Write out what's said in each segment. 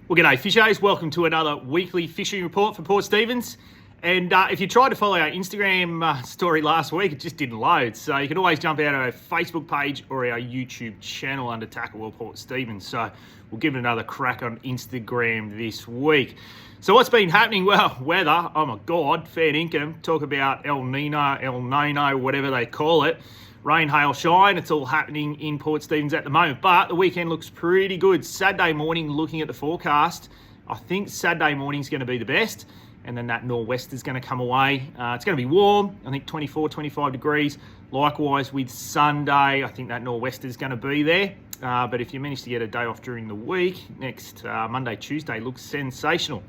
Well, g'day fishers, welcome to another weekly fishing report for Port Stephens. And if you tried to follow our Instagram story last week, it just didn't load. So you can always jump out our Facebook page or our YouTube channel under Tackle World Port Stephens. So we'll give it another crack on Instagram this week. So what's been happening? Well, weather, oh my God, fair income. Talk about El Nino, El Nino, whatever they call it. Rain, hail, shine, it's all happening in Port Stephens at the moment. But the weekend looks pretty good. Saturday morning, looking at the forecast, I think Saturday morning is going to be the best. And then that nor'west is going to come away. It's going to be warm, I think 24, 25 degrees. Likewise with Sunday, I think that nor'west is going to be there. But if you manage to get a day off during the week, next Monday, Tuesday looks sensational.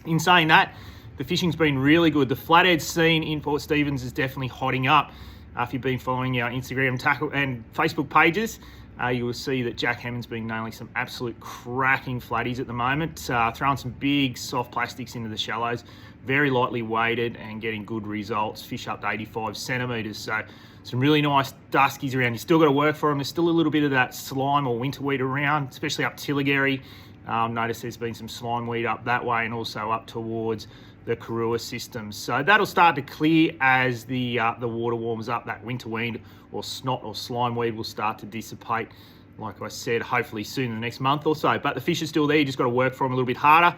In saying that, the fishing's been really good. The flathead scene in Port Stephens is definitely hotting up. If you've been following our Instagram tackle and Facebook pages, you will see that Jack Hammond's been nailing some absolute cracking flatties at the moment, throwing some big soft plastics into the shallows, very lightly weighted and getting good results, fish up to 85 centimetres. So some really nice duskies around. You still got to work for them. There's still a little bit of that slime or winterweed around, especially up Tilligary. Notice there's been some slime weed up that way and also up towards the Karua system. So that'll start to clear as the water warms up. That winterweed or snot or slime weed will start to dissipate, like I said, hopefully soon in the next month or so. But the fish are still there. You just got to work for them a little bit harder.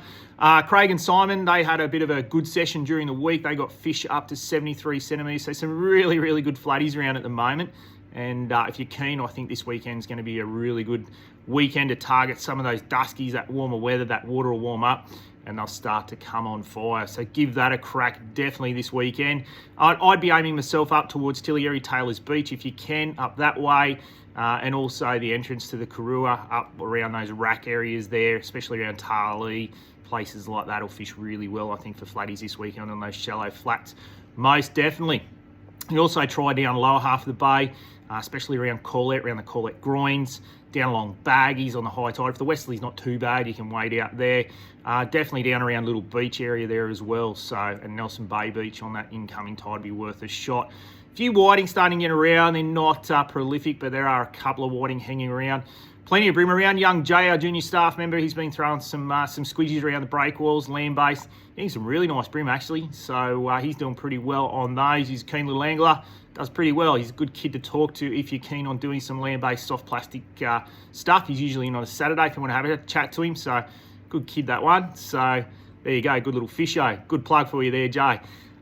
Craig and Simon, they had a bit of a good session during the week. They got fish up to 73 centimetres. So some really, really good flatties around at the moment. And if you're keen, I think this weekend is going to be a really good weekend to target some of those duskies. That warmer weather, that water will warm up and they'll start to come on fire. So give that a crack definitely this weekend. I'd be aiming myself up towards Tilligary Taylor's Beach if you can, up that way. And also the entrance to the Karua, up around those rack areas there, especially around Tarlee. Places like that will fish really well, I think, for flatties this weekend on those shallow flats. Most definitely. You also try down lower half of the bay, especially around Corlett, around the Corlett groins, down along Baggies on the high tide. If the westerly's not too bad, you can wade out there. Definitely down around Little Beach area there as well. So, and Nelson Bay Beach on that incoming tide be worth a shot. A few whiting starting to get around. They're not prolific, but there are a couple of whiting hanging around. Plenty of brim around. Young Jay, our junior staff member, he's been throwing some squidgies around the breakwalls, land-based. Getting some really nice brim, actually. So he's doing pretty well on those. He's a keen little angler. Does pretty well. He's a good kid to talk to if you're keen on doing some land-based soft plastic stuff. He's usually in on a Saturday if you want to have a chat to him. So good kid, that one. So there you go. Good little fisho. Good plug for you there, Jay.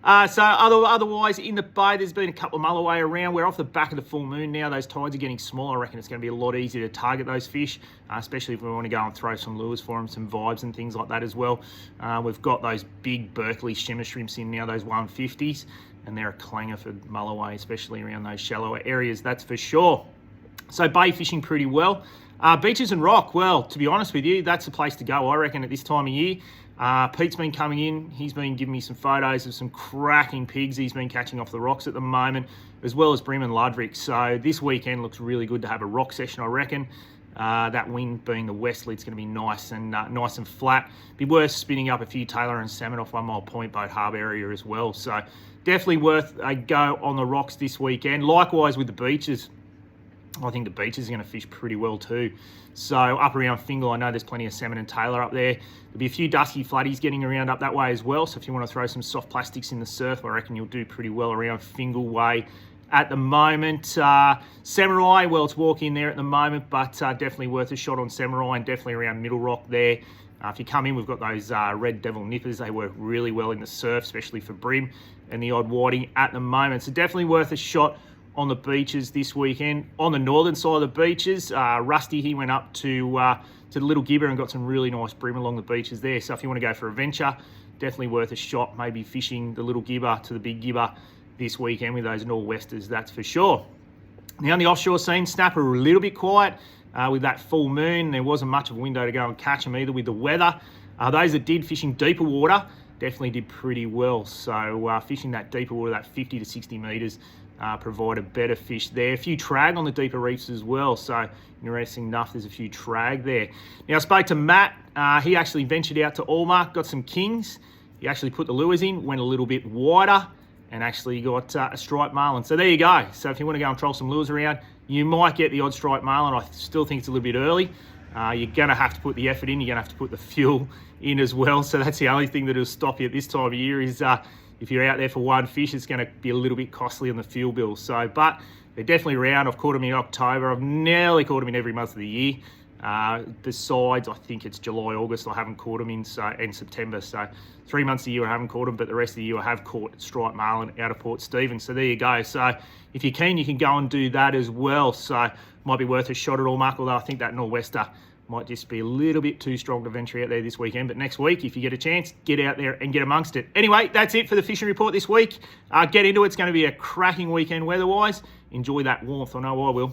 Otherwise, in the bay, there's been a couple of mulloway around. We're off the back of the full moon now. Those tides are getting smaller. I reckon it's going to be a lot easier to target those fish, especially if we want to go and throw some lures for them, some vibes and things like that as well. We've got those big Berkeley shimmer shrimps in now, those 150s, and they're a clanger for mulloway, especially around those shallower areas, that's for sure. So bay fishing pretty well. Beaches and rock, well, to be honest with you, that's the place to go, I reckon, at this time of year. Pete's been coming in. He's been giving me some photos of some cracking pigs he's been catching off the rocks at the moment, as well as Brim and Ludwig. So this weekend looks really good to have a rock session, I reckon. That wind being the westerly, it's going to be nice and flat. Be worth spinning up a few Taylor and salmon off 1 Mile Point Boat Harbour area as well. So definitely worth a go on the rocks this weekend. Likewise with the beaches. I think the beaches are going to fish pretty well too. So up around Fingal, I know there's plenty of salmon and Taylor up there. There'll be a few dusky flatties getting around up that way as well. So if you want to throw some soft plastics in the surf, I reckon you'll do pretty well around Fingal way at the moment. Samurai, well, it's walk in there at the moment, but definitely worth a shot on Samurai and definitely around Middle Rock there. If you come in, we've got those Red Devil nippers. They work really well in the surf, especially for brim and the odd whiting at the moment. So definitely worth a shot on the beaches this weekend. On the northern side of the beaches, Rusty, he went up to the Little Gibber and got some really nice brim along the beaches there. So if you want to go for a venture, definitely worth a shot, maybe fishing the Little Gibber to the Big Gibber this weekend with those nor'westers, that's for sure. Now on the offshore scene, snapper a little bit quiet with that full moon. There wasn't much of a window to go and catch them either with the weather. Those that did fishing deeper water definitely did pretty well. So fishing that deeper water, that 50 to 60 metres, provided better fish there. A few trag on the deeper reefs as well. So interesting enough, there's a few trag there. Now I spoke to Matt. He actually ventured out to Alma, got some kings. He actually put the lures in, went a little bit wider, and actually got a striped marlin. So there you go. So if you want to go and troll some lures around, you might get the odd striped marlin. I still think it's a little bit early. You're going to have to put the effort in. You're going to have to put the fuel in as well. So that's the only thing that will stop you at this time of year is if you're out there for one fish, it's going to be a little bit costly on the fuel bill. So, but they're definitely around. I've caught them in October. I've nearly caught them in every month of the year. Besides, I think it's July, August, I haven't caught them in, and September. So 3 months a year I haven't caught them, but the rest of the year I have caught striped marlin out of Port Stephens. So there you go. So if you can, you can go and do that as well. So might be worth a shot at all, Mark, although I think that nor'wester might just be a little bit too strong to venture out there this weekend. But next week, if you get a chance, get out there and get amongst it. Anyway, that's it for the fishing report this week. Get into it. It's going to be a cracking weekend weather-wise. Enjoy that warmth. I know I will.